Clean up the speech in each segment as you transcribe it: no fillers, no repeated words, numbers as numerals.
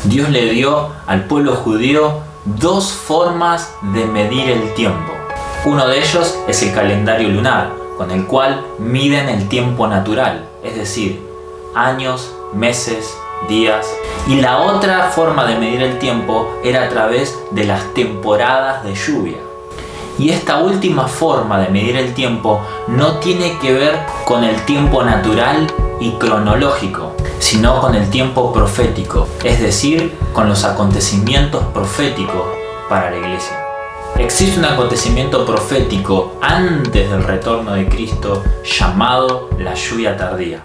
Dios le dio al pueblo judío dos formas de medir el tiempo. Uno de ellos es el calendario lunar, con el cual miden el tiempo natural, es decir, años, meses, días. Y la otra forma de medir el tiempo era a través de las temporadas de lluvia. Y esta última forma de medir el tiempo no tiene que ver con el tiempo natural y cronológico, sino con el tiempo profético, es decir, con los acontecimientos proféticos para la iglesia. Existe un acontecimiento profético antes del retorno de Cristo llamado la lluvia tardía.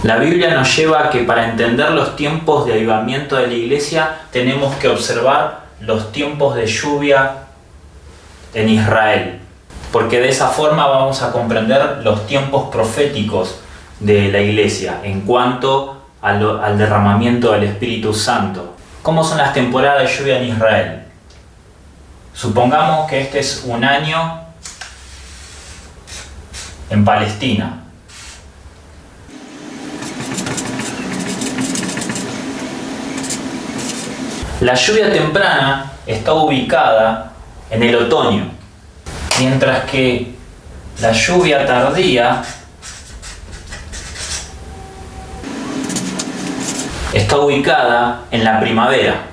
La Biblia nos lleva a que para entender los tiempos de avivamiento de la iglesia tenemos que observar los tiempos de lluvia en Israel, porque de esa forma vamos a comprender los tiempos proféticos de la iglesia en cuanto al derramamiento del Espíritu Santo. ¿Cómo son las temporadas de lluvia en Israel? Supongamos que este es un año en Palestina. La lluvia temprana está ubicada en el otoño, mientras que la lluvia tardía está ubicada en la primavera.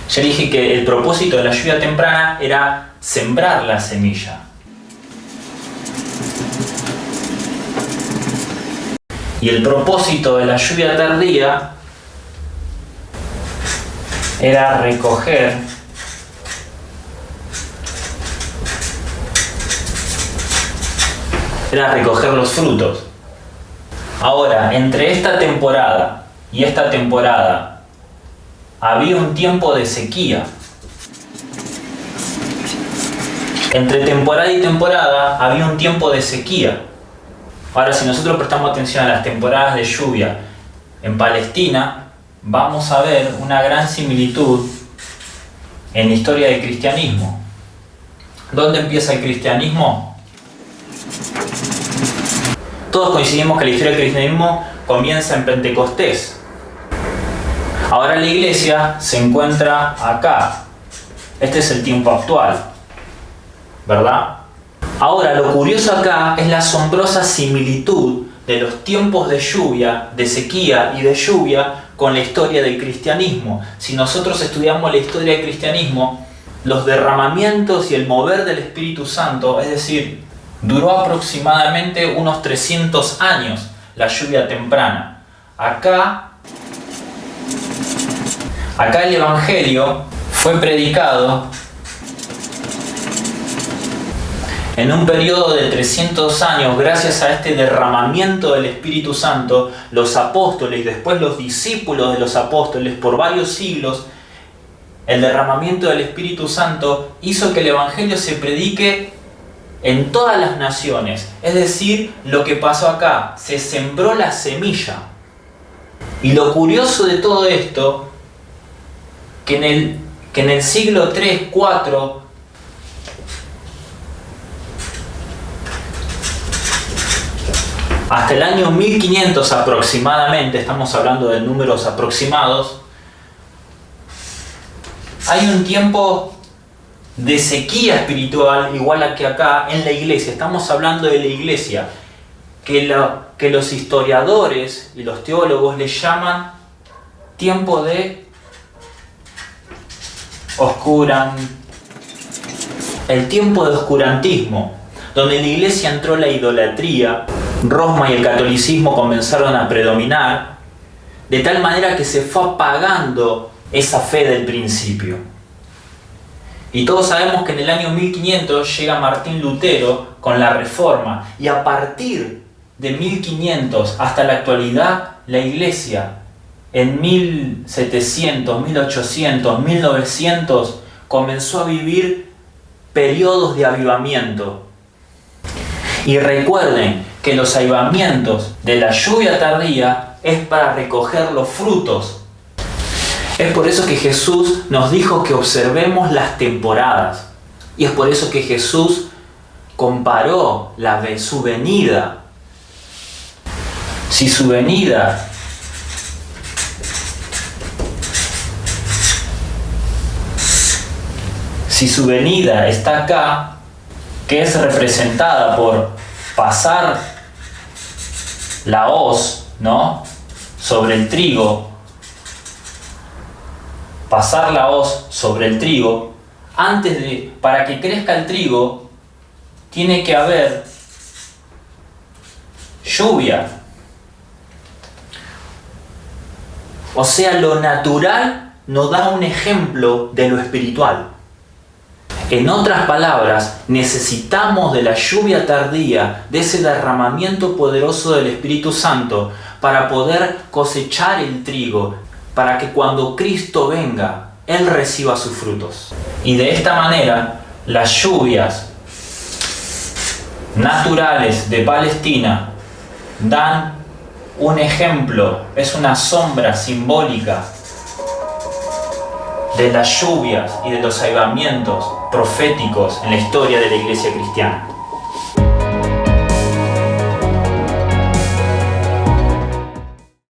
Ya dije que el propósito de la lluvia temprana era sembrar la semilla. Y el propósito de la lluvia tardía era recoger los frutos. Ahora, entre esta temporada y esta temporada había un tiempo de sequía. Entre temporada y temporada había un tiempo de sequía. Ahora, si nosotros prestamos atención a las temporadas de lluvia en Palestina, vamos a ver una gran similitud en la historia del cristianismo. ¿Dónde empieza el cristianismo? Todos coincidimos que la historia del cristianismo comienza en Pentecostés. Ahora la iglesia se encuentra acá. Este es el tiempo actual, ¿verdad? Ahora, lo curioso acá es la asombrosa similitud de los tiempos de lluvia, de sequía y de lluvia con la historia del cristianismo. Si nosotros estudiamos la historia del cristianismo, los derramamientos y el mover del Espíritu Santo, es decir, duró aproximadamente unos 300 años la lluvia temprana. Acá el Evangelio fue predicado en un periodo de 300 años, gracias a este derramamiento del Espíritu Santo. Los apóstoles y después los discípulos de los apóstoles por varios siglos, el derramamiento del Espíritu Santo hizo que el Evangelio se predique en todas las naciones. Es decir, lo que pasó acá, se sembró la semilla. Y lo curioso de todo esto, que en el siglo 3, 4, hasta el año 1500 aproximadamente, estamos hablando de números aproximados, hay un tiempo de sequía espiritual igual que acá en la iglesia. Estamos hablando de la iglesia, que los historiadores y los teólogos le llaman tiempo de el tiempo de oscurantismo, donde en la iglesia entró la idolatría. Roma y el catolicismo comenzaron a predominar, de tal manera que se fue apagando esa fe del principio. Y todos sabemos que en el año 1500 llega Martín Lutero con la Reforma, y a partir de 1500 hasta la actualidad, la iglesia en 1700, 1800, 1900 comenzó a vivir periodos de avivamiento. Y recuerden que los avivamientos de la lluvia tardía es para recoger los frutos. Es por eso que Jesús nos dijo que observemos las temporadas. Y es por eso que Jesús comparó su venida. Si su venida está acá, que es representada por pasar la hoz, ¿no?, sobre el trigo, pasar la hoz sobre el trigo, para que crezca el trigo, tiene que haber lluvia. O sea, lo natural nos da un ejemplo de lo espiritual. En otras palabras, necesitamos de la lluvia tardía, de ese derramamiento poderoso del Espíritu Santo, para poder cosechar el trigo, para que cuando Cristo venga, Él reciba sus frutos. Y de esta manera, las lluvias naturales de Palestina dan un ejemplo, es una sombra simbólica de las lluvias y de los avivamientos proféticos en la historia de la iglesia cristiana.